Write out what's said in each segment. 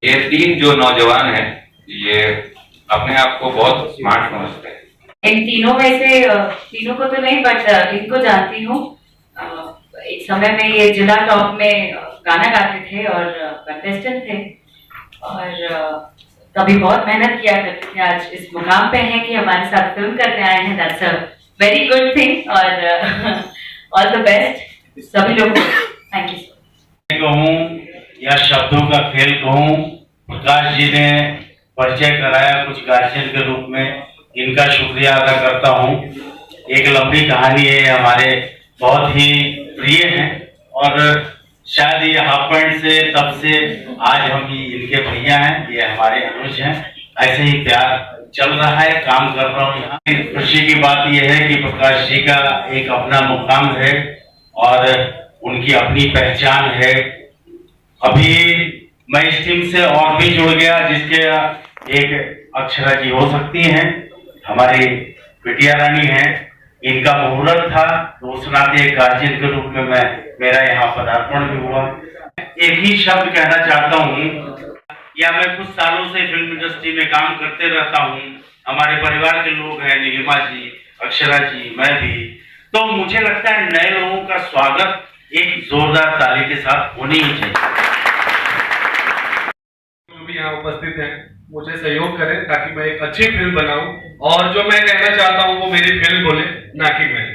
ये तीन जो नौजवान हैं ये अपने आप को बहुत स्मार्ट समझते हैं। इन तीनों में से तीनों को तो नहीं बट इनको जानती हूँ। एक समय में ये जिला टॉप में गाना गाते थे और कंटेस्टेंट थे और कभी बहुत मेहनत किया करते थे। आज इस मुकाम पे हैं कि हमारे साथ फिल्म करने आए हैं। That's a very good thing और ऑल द बेस्ट सभी लोगों को। Thank you. कहूँ या शब्दों का खेल कहूँ, प्रकाश जी ने परिचय कराया कुछ गार्जियन के रूप में, इनका शुक्रिया अदा करता हूँ। एक लंबी कहानी है, हमारे बहुत ही प्रिय हैं और शायद ये हाफ पैंट से तब से आज हम ही इनके भैया हैं, ये हमारे अनुज हैं। ऐसे ही प्यार चल रहा है, काम कर रहा हूँ यहाँ। खुशी की बात यह है कि प्रकाश जी का एक अपना मुकाम है और उनकी अपनी पहचान है। अभी मैं इस टीम से और भी जुड़ गया जिसके एक अक्षरा जी हो सकती हैं, हमारी बिटिया रानी है। इनका मुहूर्त था तो उस नाते एक गार्जियन के रूप में मेरा यहाँ पदार्पण भी हुआ। एक ही शब्द कहना चाहता हूँ, या मैं कुछ सालों से फिल्म इंडस्ट्री में काम करते रहता हूँ, हमारे परिवार के लोग हैं, नीलिमा जी, अक्षरा जी, मैं भी, तो मुझे लगता है नए लोगों का स्वागत एक जोरदार ताली के साथ होनी ही चाहिए। जो भी यहाँ उपस्थित हैं मुझे सहयोग करें ताकि मैं एक अच्छी फिल्म बनाऊं और जो मैं कहना चाहता हूं वो मेरी फिल्म बोले, ना कि मैं।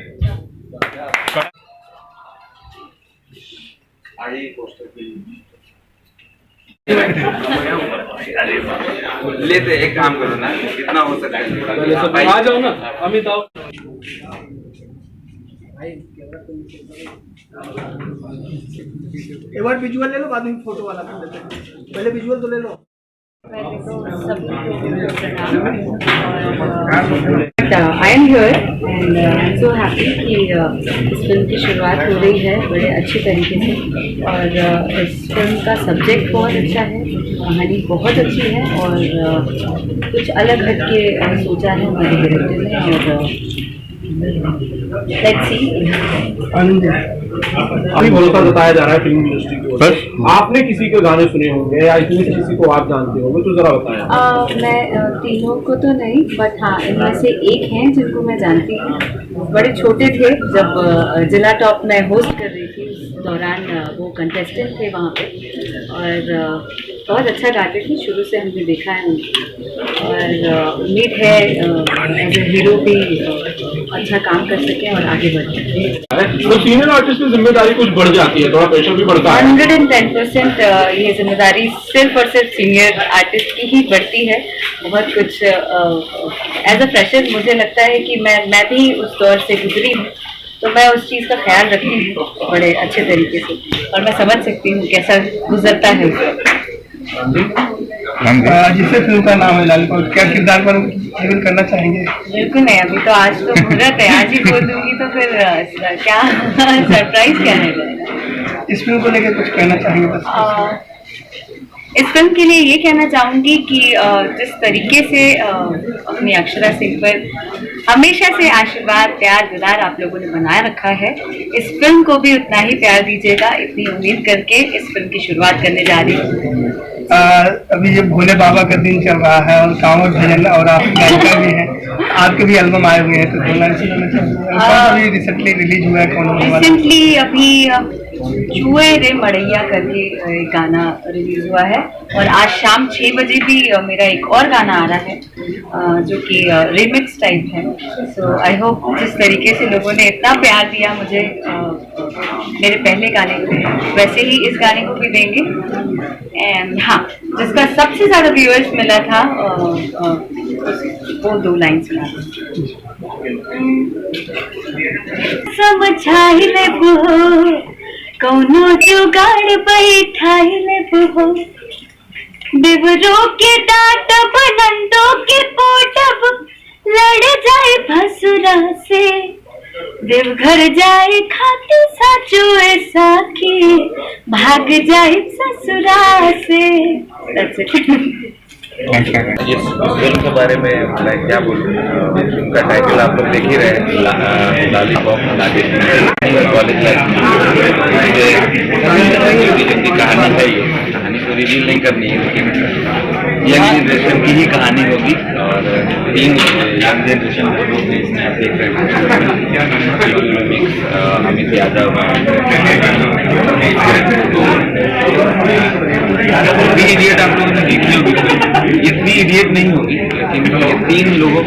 लेते एक काम करो ना, कितना हो सकता है आ जाओ ना अमिताभ। एक बार विजुअल ले लो, बाद में फोटो वाला कर लेते हैं। पहले विजुअल तो ले लो। I am here and I am so happy कि इस फिल्म की शुरुआत हो रही है बड़े अच्छे तरीके से और इस फिल्म का सब्जेक्ट बहुत अच्छा है, कहानी बहुत अच्छी है और कुछ अलग हट के सोचा है हमारे डायरेक्टर ने और लेट्स सी। अभी भरोसा बताया जा रहा है फिल्म इंडस्ट्री की ओर से। आपने किसी के गाने सुने होंगे या इसमें से किसी को आप जानते होंगे, तो जरा बताएं। मैं तीनों को तो नहीं बट हाँ इनमें से एक हैं जिनको मैं जानती हूँ। बड़े छोटे थे जब जिला टॉप में होस्ट कर रही थी, उस दौरान वो कंटेस्टेंट थे वहाँ पे और बहुत अच्छा गाते थे। शुरू से हमने देखा है उनको और उम्मीद है एज ए हीरो भी अच्छा काम कर सकें और आगे बढ़ सकें। तो सीनियर आर्टिस्ट की जिम्मेदारी कुछ बढ़ जाती है, थोड़ा प्रेशर भी बढ़ता है। 110% ये जिम्मेदारी सिर्फ और सिर्फ सीनियर आर्टिस्ट की ही बढ़ती है। बहुत कुछ एज अ फ्रेशर मुझे लगता है कि मैं भी उस दौर से गुजरी हूँ तो मैं उस चीज़ का ख्याल रखती हूँ बड़े अच्छे तरीके से और मैं समझ सकती हूँ कैसा गुजरता है। जिससे फिल्म का नाम है लॉलीपॉप, क्या किरदार पर रिवील करना चाहेंगे? बिल्कुल नहीं, अभी तो आज तो मुहूर्त है, आज ही बोल दूंगी तो फिर क्या सरप्राइज क्या है। इस फिल्म को लेकर कुछ कहना चाहेंगे बस? इस फिल्म के लिए ये कहना चाहूँगी कि जिस तरीके से अपनी अक्षरा सिंह पर हमेशा से आशीर्वाद प्यार दुलार आप लोगों ने बनाए रखा है, इस फिल्म को भी उतना ही प्यार दीजिएगा, इतनी उम्मीद करके इस फिल्म की शुरुआत करने जा रही हूँ। अभी ये भोले बाबा का दिन चल रहा है और कांवड़ भजन और आप गायिका भी हैं, आपके भी एल्बम आए हुए हैं, तो अभी रिसेंटली रिलीज हुआ है। रिसेंटली अभी चूहे रे मड़ैया करके एक गाना रिलीज हुआ है और आज शाम 6 बजे भी मेरा एक और गाना आ रहा है जो कि रिमिक्स टाइप है। सो आई होप जिस तरीके से लोगों ने इतना प्यार दिया मुझे मेरे पहले गाने को, वैसे ही इस गाने को भी देंगे। एंड हाँ, जिसका सबसे ज़्यादा व्यूअर्स मिला था वो 2 लाइन सुना समझाइले कौनो जुगाड़ बैठाइले देवरो के डांट बनंदो के पोटब लड़ जाए भसुरा से, देवघर जाए खाते साचो ऐसा कि भाग जाए ससुरा से। इस फिल्म के बारे में मैं क्या बोलूँ, फिल्म का टाइटल आप लोग देख ही रहे हैं, लॉलीपॉप कॉलेज लाइफ की कहानी है। ये कहानी तो रिवील नहीं करनी है, लेकिन यंग जनरेशन की ही कहानी होगी और 3 यंग जनरेशन के लोग इसमें आप देख रहे हैं। अमित यादव थ्री इडियट आप लोगों ने देखी होगी, ये 3 इडियट नहीं होगी, लेकिन ये 3 लोगों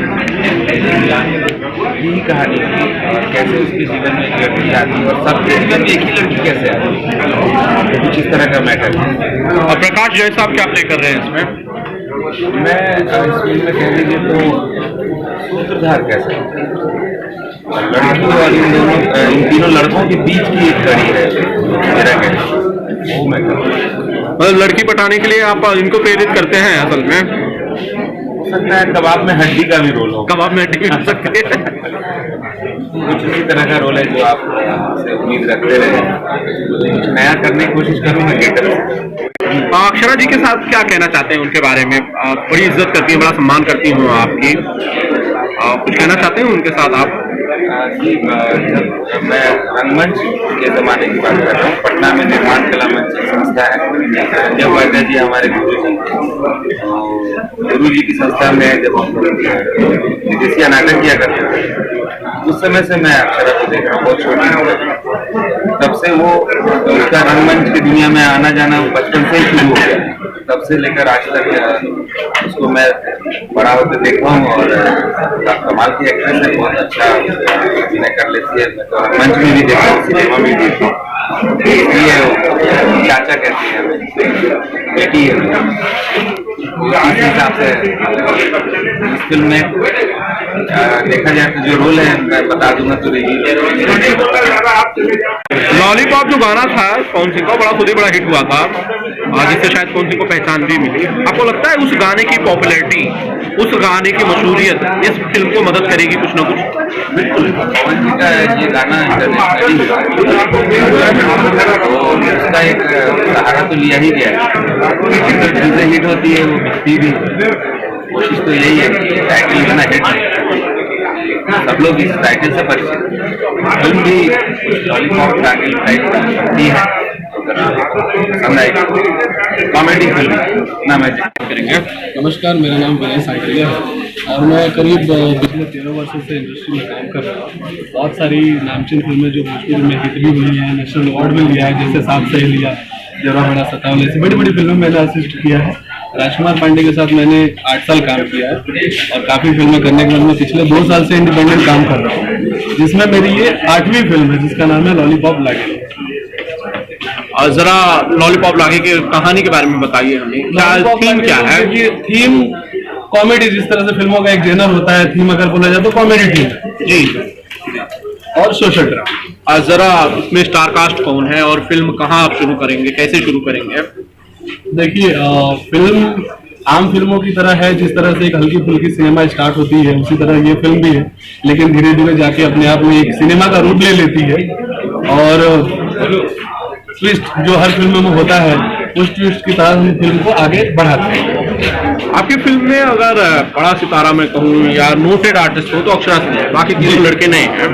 की कहानी होगी और कैसे उसके जीवन में एक लड़की आती है और सबके जीवन में एक ही लड़की कैसे आती है, कुछ इस तरह का मैटर है। और प्रकाश जय साहब क्या प्ले कर रहे हैं इसमें? मैं इस फिल्म में कह लीजिए तो सूत्रधार कह सकते हैं, लड़की और इन तीनों लड़कों के बीच की एक कड़ी है मेरा कहना, वो मैं कर रहा हूँ। मतलब लड़की पटाने के लिए आप इनको प्रेरित करते हैं असल में? हो सकता है कबाब में हड्डी का भी रोल हो, कबाब में हड्डी भी हो सकती है। कुछ इसी तरह का रोल है जो आप से उम्मीद रखते रहे, कुछ नया करने की कोशिश करूँगा गेटअप। अक्षरा जी के साथ क्या कहना चाहते हैं उनके बारे में? बड़ी इज्जत करती है, बड़ा सम्मान करती हूँ आपकी, कुछ कहना चाहते हैं उनके साथ आप? जब मैं रंगमंच के जमाने की बात कर रहा हूँ, पटना में निर्माण कला मंच संस्था है, जब वायदा जी हमारे गुरु जी की संस्था में जब हम विदेशिया नाटक किया करते थे, उस समय से मैं अक्षरा को देख रहा हूँ, बहुत छोटी हूँ, तब से वो उसका रंगमंच की दुनिया में आना जाना बचपन से ही शुरू हो गया, तब से लेकर आज तक उसको मैं बड़ा होते देखा हूँ और कमाल की एक्ट्रेस है, बहुत अच्छा अभिनय कर लेती है। मैं तो मंच में भी देखा हूँ, सिनेमा में भी देखा हूँ, इसलिए चाचा कहती है हमें, बेटी है। इस हिसाब से इस फिल्म में देखा जाए तो जो रोल है मैं बता दूंगा तो लॉलीपॉप जो गाना था पवन सिंह का, बड़ा खुद ही बड़ा हिट हुआ था, जिससे शायद पवन सिंह को पहचान भी मिली। आपको लगता है उस गाने की पॉपुलैरिटी, उस गाने की मशहूरियत इस फिल्म को मदद करेगी कुछ ना कुछ? बिल्कुल, पवन जी का ये गाना इंटरनेशनली तो उसका एक सहारा तो लिया ही गया है, चीजें हिट होती है वो बिकती भी, कोशिश तो यही है कि टाइटल गाना हिट, सब लोग इस टाइटल से परिचित, फिल्म भी लॉलीपॉप टाइटल बनती है, पसंद आएगी, कॉमेडी फिल्म ना मैं करेंगे। नमस्कार, मेरा नाम विनय साइकिलिया है और मैं करीब पिछले 13 वर्षों से इंडस्ट्री में काम कर रहा हूँ। बहुत सारी नामचीन फिल्में जो भोजपुर में हिट भी हुई हैं, नेशनल अवार्ड भी लिया है, जैसे साफ सही लिया, जरा बड़ा सतावल, ऐसी बड़ी बड़ी फिल्मों में मैंने असिस्ट किया है। राजकुमार पांडे के साथ मैंने 8 साल काम किया है और काफ़ी फिल्में करने के बाद मैं पिछले 2 साल से इंडिपेंडेंट काम कर रहा हूँ, जिसमें मेरी ये 8वीं फिल्म है जिसका नाम है लॉलीपॉप लागे। और जरा लॉलीपॉप लागे की कहानी के बारे में बताइए हमें, थीम क्या है? ये थीम कॉमेडी, जिस तरह से फिल्मों का एक जेनर होता है, थीम अगर बोला जाए तो कॉमेडी थीम जी, और सोशल ड्रामा। जरा इसमें स्टार कास्ट कौन है और फिल्म कहाँ आप शुरू करेंगे, कैसे शुरू करेंगे? देखिए, फिल्म आम फिल्मों की तरह है, जिस तरह से एक हल्की फुल्की सिनेमा स्टार्ट होती है उसी तरह ये फिल्म भी है, लेकिन धीरे धीरे जाके अपने आप में एक सिनेमा का रूप ले लेती है और ट्विस्ट जो हर फिल्म में होता है उस ट्विस्ट की तरह हम फिल्म को आगे बढ़ाते हैं। आपकी फिल्म में अगर बड़ा सितारा मैं कहूँ या नोटेड आर्टिस्ट हो तो अक्षरा सिंह है, बाकी 3 लड़के नहीं हैं।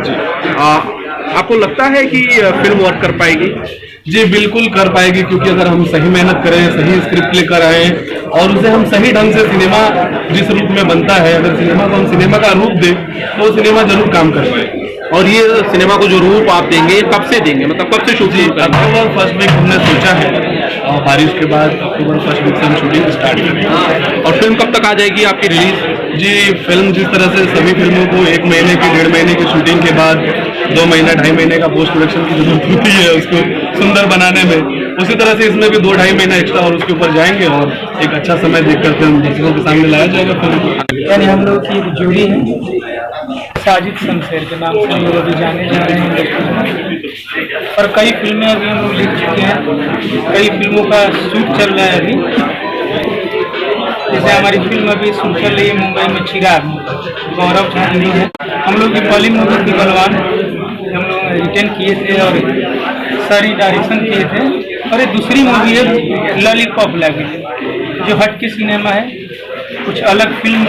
आपको लगता है कि फिल्म वर्क कर पाएगी? जी बिल्कुल कर पाएगी, क्योंकि अगर हम सही मेहनत करें, सही स्क्रिप्ट लेकर आए और उसे हम सही ढंग से सिनेमा जिस रूप में बनता है, अगर सिनेमा को हम सिनेमा का रूप दें तो सिनेमा जरूर काम कर पाएगी। और ये सिनेमा को जो रूप आप देंगे ये कब से देंगे, मतलब कब से शूटिंग? अक्टूबर फर्स्ट वीक हमने सोचा है और बारिश के बाद अक्टूबर फर्स्ट वीक से हम शूटिंग स्टार्ट करेंगे। और फिल्म कब तक आ जाएगी आपकी रिलीज? जी फिल्म जिस तरह से सभी फिल्मों को 1 महीने की 1.5 महीने की शूटिंग के बाद 2 महीना 2.5 महीने का पोस्ट प्रोडक्शन की जरूरत होती है उसको सुंदर बनाने में, उसी तरह से इसमें भी 2-2.5 महीना एक्स्ट्रा और उसके ऊपर जाएंगे और एक अच्छा समय देखकर फिल्म दर्शकों के सामने लाया जाएगा। फिल्म यानी हम लोग की एक जोड़ी है साजिद शमशेर के नाम से हम लोग अभी जाने जा रहे हैं इंडस्ट्री, और कई फिल्में अभी हम लोग लिख चुके हैं, कई फिल्मों का शूट चल रहा है अभी। जैसे हमारी फिल्म अभी शूट चल रही है मुंबई में चिराग, गौरव झा हीरो है। हम लोग की पहली मूवी थी बलवान, हम लोग रिटर्न किए थे और सारी डायरेक्शन किए थे, और एक दूसरी मूवी है लॉलीपॉप लागे जो हट के सिनेमा है, कुछ अलग फिल्म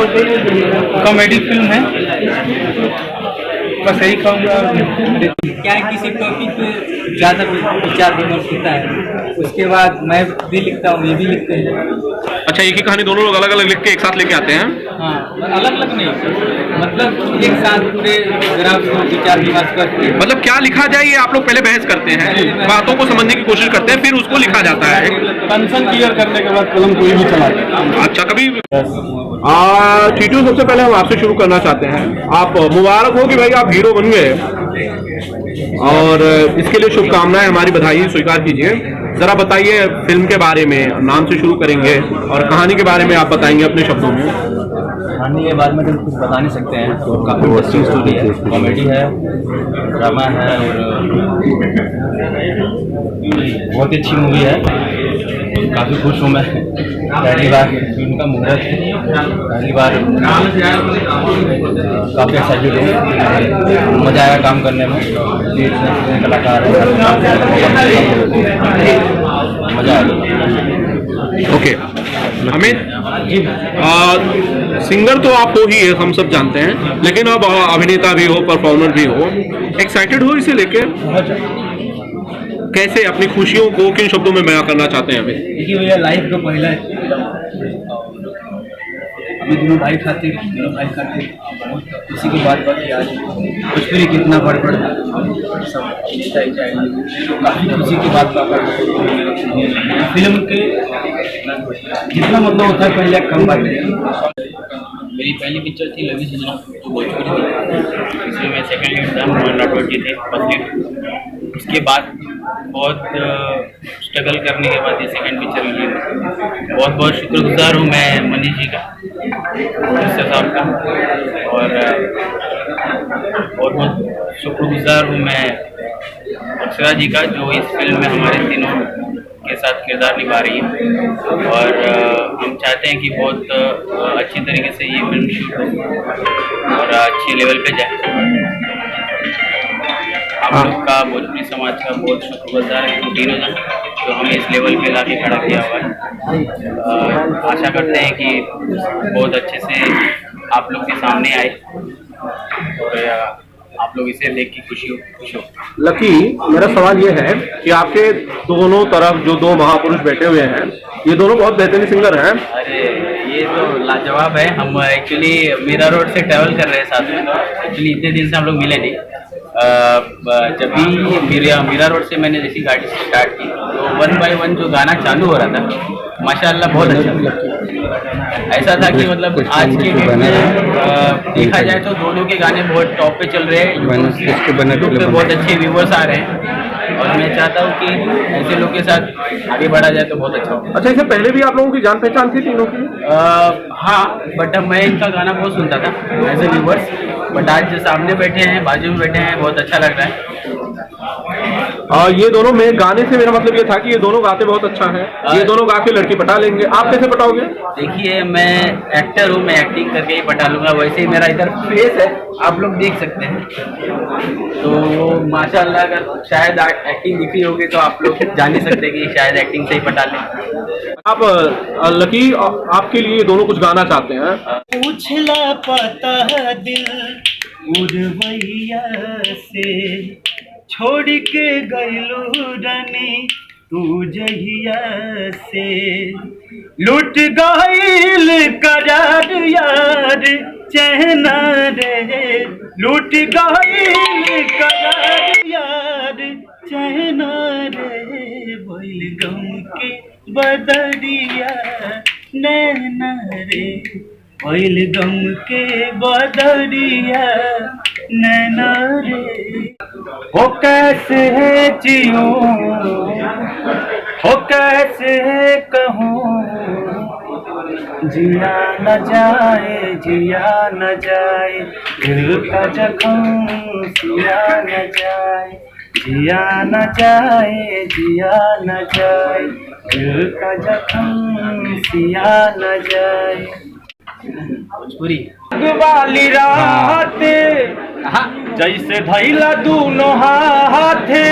कॉमेडी फिल्म है। बस यही कहूँगा। क्या है, किसी टॉपिक पे ज़्यादा विचार विमर्श होता है, उसके बाद मैं भी लिखता हूँ, ये भी लिखते हैं। अच्छा, एक ही कहानी दोनों लोग अलग अलग लिख के एक साथ लेके आते हैं? हाँ, अलग अलग नहीं, मतलब एक साथ पूरे ग्राफ को विचार विमर्श करके, मतलब क्या लिखा जाए ये आप लोग पहले बहस करते हैं, बातों को समझने की कोशिश करते हैं, फिर उसको लिखा जाता है। कंसर्न क्लियर करने के बाद कलम कोई भी चलाते। अच्छा, कभी टीटू, सबसे पहले हम आपसे शुरू करना चाहते हैं। आप मुबारक हो कि भाई आप हीरो बन गए, और इसके लिए शुभकामनाएं, हमारी बधाई स्वीकार कीजिए। जरा बताइए फिल्म के बारे में, नाम से शुरू करेंगे और कहानी के बारे में आप बताएंगे अपने शब्दों में। कहानी के बारे में तो कुछ बता नहीं सकते हैं, तो काफ़ी इंटरेस्टिंग स्टोरी है, कॉमेडी है, ड्रामा है, और बहुत अच्छी मूवी है। काफ़ी खुश हूँ मैं, पहली बार फिल्म का मुहूर्त, पहली बार काफ़ी एक्साइटेड हूँ, मज़ा आएगा काम करने में। इतने कलाकार हैं, मज़ा आएगा। ओके अमित जी, सिंगर तो आप हो ही है, हम सब जानते हैं, लेकिन अब अभिनेता भी हो, परफॉर्मर भी हो, एक्साइटेड हो इसे लेके? कैसे अपनी खुशियों को किन शब्दों में बयां करना चाहते हैं? देखिए भैया, लाइफ का पहला है, हमें दोनों भाई खातिर बहुत किसी की बात बात आज भोजपुरी कितना बढ़ सब काफ़ी खुशी की बात फिल्म के जितना मतलब होता है पहले कम बात है। मेरी पहली पिक्चर थी लवी सजना, जो भोजपुरी थी, इसमें मैं सेकंड लीड था, मोहन राठौर जी थे फर्स्ट लीड। उसके बाद बहुत स्ट्रगल करने के बाद ये सेकंड पिक्चर रिलीज हुई। बहुत बहुत शुक्रगुजार हूँ मैं मनीष जी का, मिस्टर साहब का, और बहुत बहुत शुक्रगुजार हूँ मैं अक्षरा जी का, जो इस फिल्म में हमारे तीनों के साथ किरदार निभा रही है। और हम चाहते हैं कि बहुत अच्छी तरीके से ये फिल्म शूट हो और अच्छे लेवल पे जाए। आप लोग का, भोजपुरी समाज का बहुत शुक्रगुजार है तीनों जन, जो हमें इस लेवल पे ला के खड़ा किया हुआ है। आशा करते हैं कि बहुत अच्छे से आप लोग के सामने आए और आप लोग इसे देख के खुश हो। लकी, मेरा सवाल ये है कि आपके दोनों तरफ जो दो महापुरुष बैठे हुए हैं, ये दोनों बहुत बेहतरीन सिंगर हैं। अरे ये तो लाजवाब है। हम एक्चुअली मीरा रोड से ट्रैवल कर रहे हैं साथ में, एक्चुअली इतने दिन से हम लोग मिले नहीं। जब भी मीरा रोड से मैंने जैसी गाड़ी से स्टार्ट की, तो 1 by 1 जो गाना चालू हो रहा था, माशाल्लाह बहुत अच्छा। ऐसा था कि मतलब आज के डेट में देखा जाए तो दोनों के गाने बहुत टॉप पे चल रहे हैं, यूट्यूब पे बहुत अच्छे व्यूवर्स आ रहे हैं, और मैं चाहता हूँ कि ऐसे लोग के साथ आगे बढ़ा जाए तो बहुत अच्छा हो। अच्छा, इससे पहले भी आप लोगों की जान पहचान थी तीनों की? हाँ, बट मैं इनका गाना बहुत सुनता था एज ए व्यूवर्स, बट आज जो सामने बैठे हैं, बाजू में बैठे हैं, बहुत अच्छा लग रहा है। ये दोनों में गाने से मेरा मतलब ये था कि ये दोनों गाते बहुत अच्छा है, ये दोनों गा के लड़की पटा लेंगे। आप कैसे पटाओगे? देखिए, मैं एक्टर हूँ, मैं एक्टिंग करके ही पटा लूंगा। वैसे ही मेरा इधर फेस है, आप लोग देख सकते हैं, तो माशाल्लाह अगर शायद एक्टिंग दिखी होगी तो आप लोग जान ही सकते हैं कि शायद एक्टिंग से ही पटा लें। आप लकी, आपके लिए दोनों कुछ गाना चाहते हैं? पूछला पता दिल उड़वैया से, छोड़ के गइलू रानी तू जहिया से, लुट गइल करार यार चहना रे, लुट गइल करार यार चहना रे, बोल गम के बदरिया नैना रे, बोल गम के बदरिया नैना रे। हो कैसे जियो, हो कैसे कहूँ, जिया न जाए, जिया न जाए, दिल का जख्म सिया न जाए, जिया न जाए, जिया न जाए, दिल का जख्म सिया न जाए। भोजपुरी वाली रात जैसे धैला दोनों हाथे,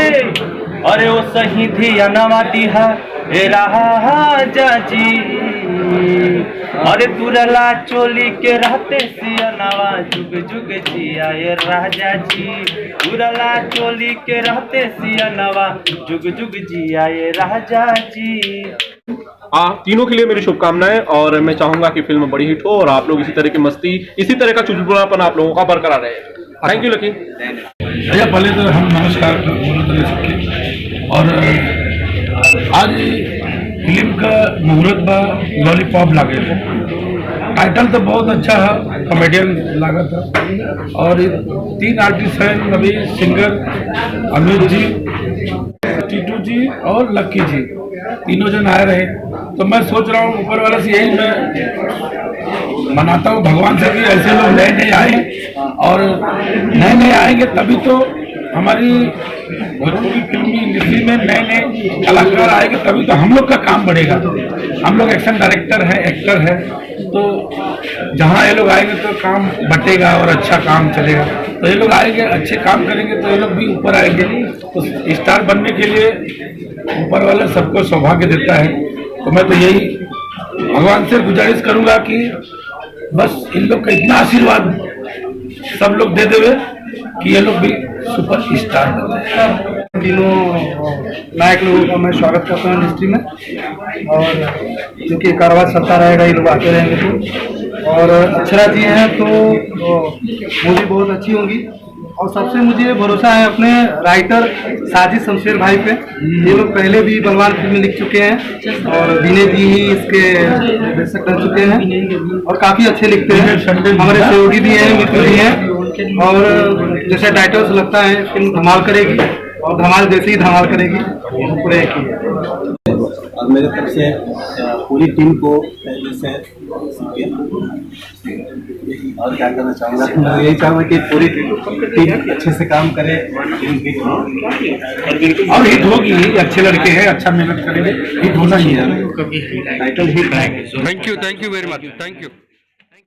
अरे वो सही धिया नवा दिहा ए राजा जी, अरे दुरला चोली के रहते सियनवा जुग जुग जिया ये राजा जी, दुरला चोली के रहते सियनवा जुग जुग जिया ये राजा जी। तीनों के लिए मेरी शुभकामनाएं और मैं चाहूंगा कि फिल्म बड़ी हिट हो और आप लोग इसी तरह की मस्ती, इसी तरह का चुलबुलापन आप लोगों का बरकरार रहे। थैंक यू लकी भैया। पहले तो हम नमस्कार बोल सबके, और आज फिल्म का मुहूर्त बा लॉलीपॉप लागे थे। टाइटल तो बहुत अच्छा है, कॉमेडियन लागा था, और 3 आर्टिस्ट हैं, नबी सिंगर, अमित जी, टीटू जी और लक्की जी, तीनों जन आए रहे। तो मैं सोच रहा हूँ ऊपर वाला से यही मैं मनाता हूँ भगवान से कि ऐसे लोग नए नए आए, और नए नए आएंगे तभी तो हमारी भोजपुरी फिल्मी इंडस्ट्री में नए नए कलाकार आएंगे, तभी तो हम लोग का काम बढ़ेगा। हम लोग एक्शन डायरेक्टर है, एक्टर है, तो जहाँ ये लोग आएंगे तो काम बटेगा और अच्छा काम चलेगा। तो ये लोग आएंगे, अच्छे काम करेंगे तो ये लोग भी ऊपर आएंगे। तो स्टार बनने के लिए ऊपर वाला सबको सौभाग्य देता है। तो मैं तो यही भगवान से गुजारिश करूंगा कि बस इन लोग का इतना आशीर्वाद सब लोग दे देवे कि ये लोग भी सुपर स्टार बने। तीनों नायक लोगों का मैं स्वागत करता हूँ इंडस्ट्री में, और क्योंकि कारवा चलता रहेगा, ये लोग आते रहेंगे तो। और अक्षरा जी हैं तो मूवी बहुत अच्छी होगी, और सबसे मुझे भरोसा है अपने राइटर साजिद शमशेर भाई पे। ये लोग पहले भी बलवान फिल्में लिख चुके हैं, और विनय जी ही इसके निर्देशक रह चुके हैं, और काफ़ी अच्छे लिखते हैं। हमारे सहयोगी भी हैं, मित्र भी हैं, और जैसे टाइटल से लगता है फिल्म धमाल करेगी, और धमाल जैसे ही धमाल करेगी पूरे एक ही। और मेरे तरफ से पूरी टीम को पहले से और क्या करना चाहूँगा, मैं यही चाहूँगा कि पूरी टीम अच्छे से काम करे और हिट होगी। अच्छे लड़के हैं, अच्छा मेहनत करेंगे, हिट होना ही है। Title hit. Thank you very much, thank you.